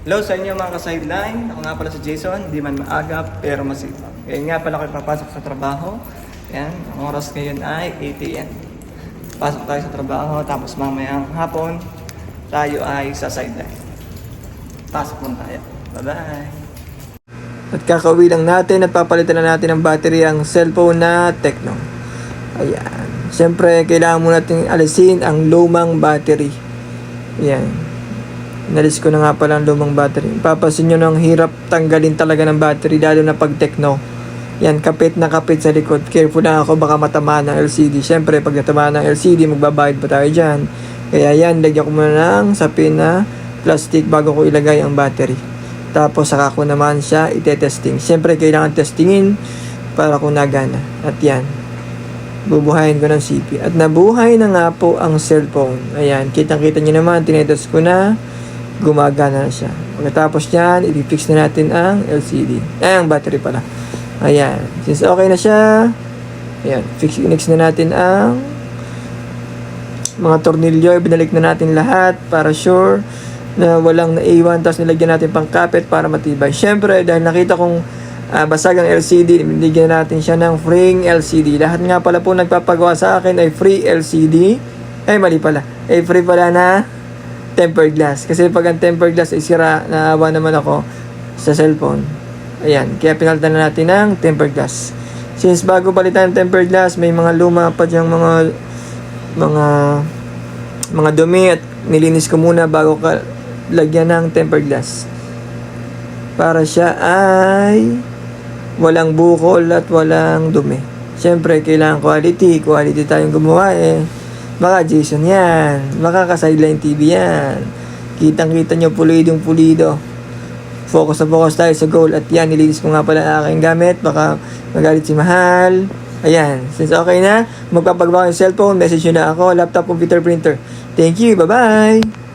Hello sa inyo mga ka-sideline. Ako nga pala si Jason, di man maaga pero masipag. Ngayon nga pala ako papasok sa trabaho. Yan, ang oras ngayon ay 8 AM. Pasok tayo sa trabaho, tapos mamayang hapon, tayo ay sa sideline. Pasok muna tayo. Bye-bye! At kakauwi lang natin at papalitan na natin ng battery ang cellphone na Tecno. Ayan. Siyempre, kailangan muna natin alisin ang lumang battery. Ayan. Inalis ko na nga pala ang lumang battery. Papasin nyo ng hirap tanggalin talaga ng battery, lalo na pag Tecno. Yan, kapit na kapit sa likod. Careful na ako, baka matamaan ng LCD. Siyempre, pag natamaan ng LCD, magbabayad pa tayo dyan. Kaya yan, lagyan ko muna ng sapin na plastic bago ko ilagay ang battery. Tapos, saka ko naman siya ite-testing. Siyempre, kailangan testingin para kung nagana. At yan, bubuhayin ko ng CP. At nabuhay na nga po ang cellphone. Ayan, kitang-kita nyo naman, tinetest ko na. Gumagana na siya. Pagkatapos nyan, i-fix na natin ang LCD. Ang battery pala. Ayan. Since okay na siya, ayan, fix na natin ang mga tornilyo. Binalik na natin lahat para sure na walang naiwan. Tapos nilagyan natin pang kapit para matibay. Siyempre, dahil nakita kong basag ang LCD, binigyan natin siya ng free LCD. Lahat nga pala po nagpapagawa sa akin ay free LCD. Ay, mali pala. Ay, free pala na tempered glass. Kasi pag ang tempered glass ay sira, naawa naman ako sa cellphone. Ayan, kaya pinalitan na natin ng tempered glass. Since bago palitan ng tempered glass, may mga luma pa diyang mga dumi at nilinis ko muna bago ka lagyan ng tempered glass. Para siya ay walang bukol at walang dumi. Siyempre, kailangan quality tayong gumawa eh. Baka Jason yan. Baka ka-sideline TV yan. Kitang-kita nyo pulidong-pulido. Focus na focus tayo sa goal. At yan, nilinis ko nga pala ang aking gamit. Baka magalit si Mahal. Ayan. Since okay na, magpapagawa yung cellphone, message nyo na ako. Laptop, computer, printer. Thank you. Bye-bye!